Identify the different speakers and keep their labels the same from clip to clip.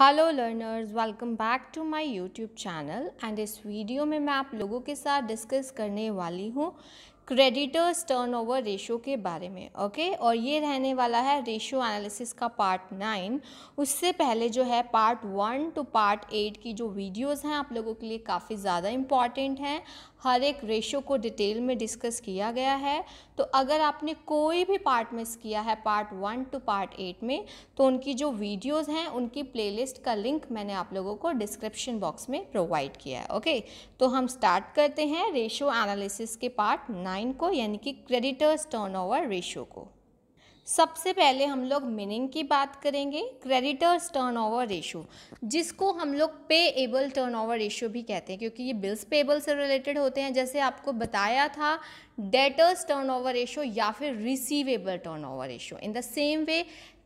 Speaker 1: Hello learners, welcome back to my YouTube channel. And इस वीडियो में मैं आप लोगों के साथ डिस्कस करने वाली हूँ क्रेडिटर्स टर्नओवर रेशो के बारे में। ओके, और ये रहने वाला है रेशो एनालिसिस का पार्ट 9। उससे पहले जो है पार्ट 1 टू पार्ट 8 की जो वीडियोस हैं आप लोगों के लिए काफ़ी ज़्यादा इम्पॉर्टेंट हैं। हर एक रेशो को डिटेल में डिस्कस किया गया है। तो अगर आपने कोई भी पार्ट मिस किया है पार्ट 1 टू पार्ट 8 में, तो उनकी जो वीडियोस हैं उनकी प्लेलिस्ट का लिंक मैंने आप लोगों को डिस्क्रिप्शन बॉक्स में प्रोवाइड किया है। ओके, तो हम स्टार्ट करते हैं रेशो एनालिसिस के पार्ट 9 को, यानी कि क्रेडिटर्स टर्नओवर रेशो को। सबसे पहले हम लोग मीनिंग की बात करेंगे। क्रेडिटर्स टर्नओवर रेशो, जिसको हम लोग पेएबल टर्नओवर रेशो भी कहते हैं, क्योंकि ये बिल्स पेएबल से रिलेटेड होते हैं। जैसे आपको बताया था डेटर्स टर्नओवर रेशो या फिर receivable turnover ratio. In the same way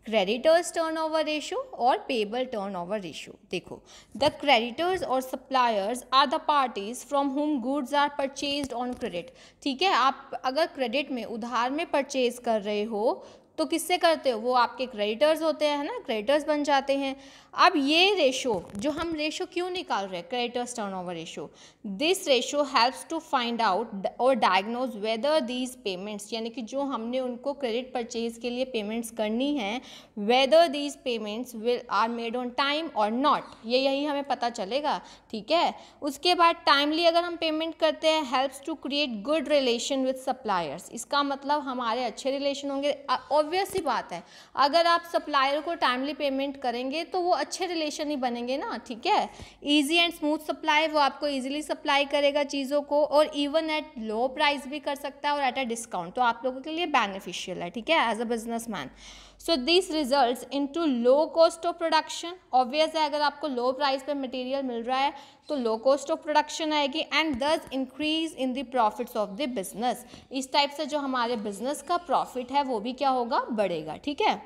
Speaker 1: creditors turnover ratio और पेएबल टर्नओवर रेशो। देखो, द क्रेडिटर्स और suppliers are the parties from whom goods are purchased on credit. ठीक है, आप अगर क्रेडिट में उधार में परचेज कर रहे हो तो किससे करते हो? वो आपके क्रेडिटर्स होते हैं ना, क्रेडिटर्स बन जाते हैं। अब ये रेशो जो हम रेशो क्यों निकाल रहे हैं, creditors turnover ratio, this ratio helps to find out और डायग्नोज वेदर दीज पेमेंट्स, यानी कि जो हमने उनको क्रेडिट परचेज के लिए पेमेंट्स करनी है, whether these payments will are made on time और नॉट, ये यही हमें पता चलेगा। ठीक है, उसके बाद टाइमली अगर हम पेमेंट करते हैं, helps to create good relation with suppliers. इसका मतलब हमारे अच्छे रिलेशन होंगे। ऑब्वियस सी बात है, अगर आप सप्लायर को टाइमली पेमेंट करेंगे तो वो अच्छे रिलेशन ही बनेंगे ना। ठीक है, इजी एंड स्मूथ सप्लाई, वो आपको इजीली सप्लाई करेगा चीज़ों को, और इवन एट लो प्राइस भी कर सकता है और एट अ डिस्काउंट, तो आप लोगों के लिए बेनिफिशियल है। ठीक है, as a businessman. So this results into low cost of production. Obvious है, अगर आपको लो प्राइस पे मटेरियल मिल रहा है तो लो कॉस्ट ऑफ प्रोडक्शन आएगी, एंड दस increase in the profits of the business. इस टाइप से जो हमारे बिजनेस का प्रॉफिट है वो भी क्या होगा, बढ़ेगा। ठीक है,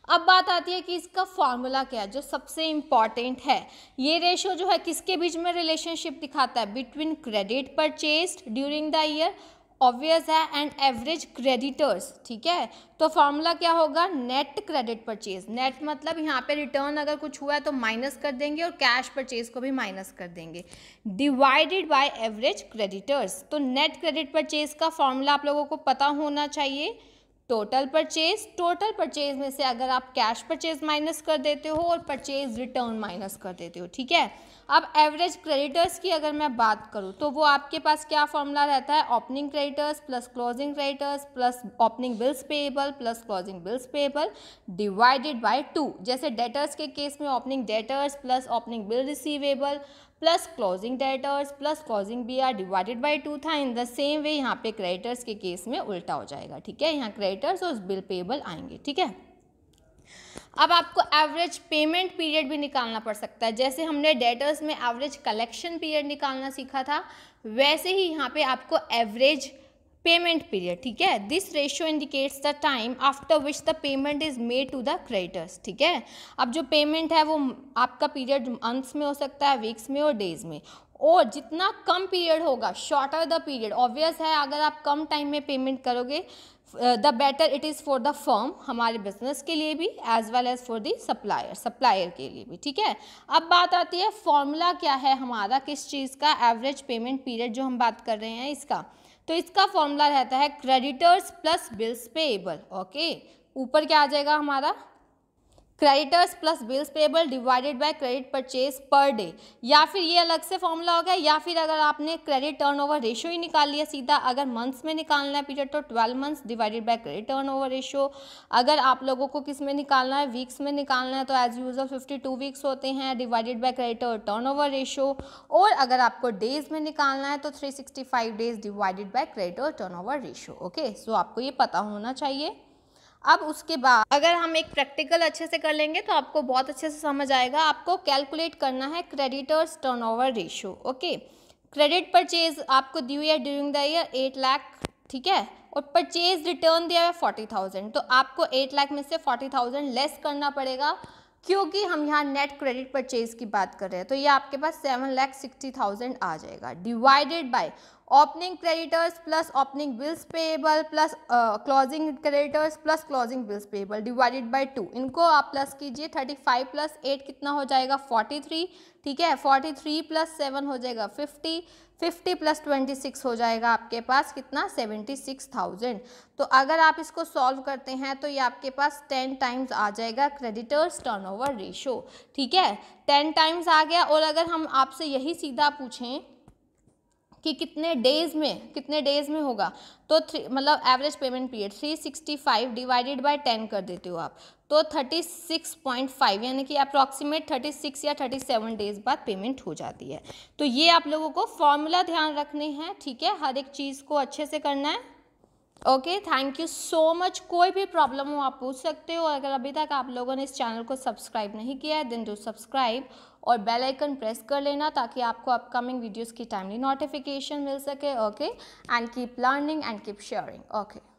Speaker 1: अब बात आती है कि इसका फॉर्मूला क्या है, जो सबसे इम्पॉर्टेंट है। ये रेशो जो है किसके बीच में रिलेशनशिप दिखाता है? Between credit purchased during the year, obvious है, एंड एवरेज क्रेडिटर्स। ठीक है, तो फॉर्मूला क्या होगा? Net credit purchase. नेट मतलब यहाँ पे रिटर्न अगर कुछ हुआ है तो माइनस कर देंगे और कैश परचेज को भी माइनस कर देंगे, डिवाइडेड बाय एवरेज क्रेडिटर्स। तो नेट क्रेडिट परचेज का फॉर्मूला आप लोगों को पता होना चाहिए। टोटल परचेज में से अगर आप कैश परचेज माइनस कर देते हो और परचेज रिटर्न माइनस कर देते हो। ठीक है, अब एवरेज क्रेडिटर्स की अगर मैं बात करूं तो वो आपके पास क्या फॉर्मूला रहता है? Opening creditors plus closing creditors plus opening bills payable plus closing bills payable divided by 2। जैसे डेटर्स के केस में opening debtors plus opening bill receivable plus closing debtors plus closing BR divided by 2 था। इन the same वे यहाँ पे creditors के case में उल्टा हो जाएगा। ठीक है, यहाँ क्रेडिटर्स और बिल पेएबल आएंगे। ठीक है, अब आपको एवरेज पेमेंट पीरियड भी निकालना पड़ सकता है। जैसे हमने डेटर्स में एवरेज कलेक्शन पीरियड निकालना सीखा था, वैसे ही यहाँ पे आपको एवरेज पेमेंट पीरियड। ठीक है, this ratio indicates the time after which the payment is made to the creditors. ठीक है, अब जो पेमेंट है वो आपका पीरियड मंथ्स में हो सकता है, वीक्स में और डेज में, और जितना कम पीरियड होगा, शॉर्टर द पीरियड, ऑब्वियस है, अगर आप कम टाइम में पेमेंट करोगे the better it is for the firm, हमारे बिजनेस के लिए भी, as well as for the supplier के लिए भी। ठीक है, अब बात आती है फॉर्मूला क्या है हमारा, किस चीज़ का? एवरेज पेमेंट पीरियड जो हम बात कर रहे हैं इसका, तो इसका फॉर्मूला रहता है creditors plus bills payable. Okay, ऊपर क्या आ जाएगा हमारा? Creditors plus bills payable divided by credit purchase per day, या फिर ये अलग से फॉर्मूला हो गया, या फिर अगर आपने क्रेडिट टर्नओवर रेशो ही निकाल लिया सीधा, अगर मंथ्स में निकालना है पीरियड तो 12 months divided by credit turnover ratio. अगर आप लोगों को किस में निकालना है, वीक्स में निकालना है, तो एज यूजुअल 52 वीक्स होते हैं divided by credit turnover ratio, और अगर आपको डेज में निकालना है तो 365 days divided by credit turnover ratio. Okay, so आपको ये पता होना चाहिए। अब उसके बाद अगर हम एक प्रैक्टिकल अच्छे से कर लेंगे तो आपको बहुत अच्छे से समझ आएगा। आपको कैलकुलेट करना है creditors turnover ratio. Okay, credit purchase आपको दी हुई है ड्यूरिंग द ईयर 8 लाख। ठीक है, और परचेज रिटर्न दिया है 40,000, तो आपको 8 लाख में से 40,000 लेस करना पड़ेगा, क्योंकि हम यहाँ नेट क्रेडिट परचेज की बात कर रहे हैं। तो ये आपके पास 7,60,000 आ जाएगा, divided by, opening creditors plus opening bills payable plus closing creditors plus closing bills payable divided by 2, इनको आप प्लस कीजिए। 35 प्लस 8 कितना हो जाएगा 43, ठीक है। 43 प्लस 7 हो जाएगा 50, 50 प्लस 26 हो जाएगा आपके पास कितना 76,000। तो अगर आप इसको सॉल्व करते हैं तो ये आपके पास 10 टाइम्स आ जाएगा क्रेडिटर्स टर्नओवर रेशो, ठीक है। 10 टाइम्स आ गया। और अगर हम आपसे यही सीधा पूछें कि कितने डेज में होगा, तो मतलब average payment period 365 divided by 10 कर देते हो आप, तो 36.5 यानी कि अप्रॉक्सीमेट 36 या 37 डेज बाद पेमेंट हो जाती है। तो ये आप लोगों को फॉर्मूला ध्यान रखने हैं, ठीक है। हर एक चीज़ को अच्छे से करना है। Okay, thank you so much. कोई भी प्रॉब्लम हो आप पूछ सकते हो। अगर अभी तक आप लोगों ने इस चैनल को सब्सक्राइब नहीं किया है देन डू सब्सक्राइब और बेल आइकन प्रेस कर लेना ताकि आपको अपकमिंग वीडियोस की टाइमली नोटिफिकेशन मिल सके। Okay, and keep learning and keep sharing. Okay.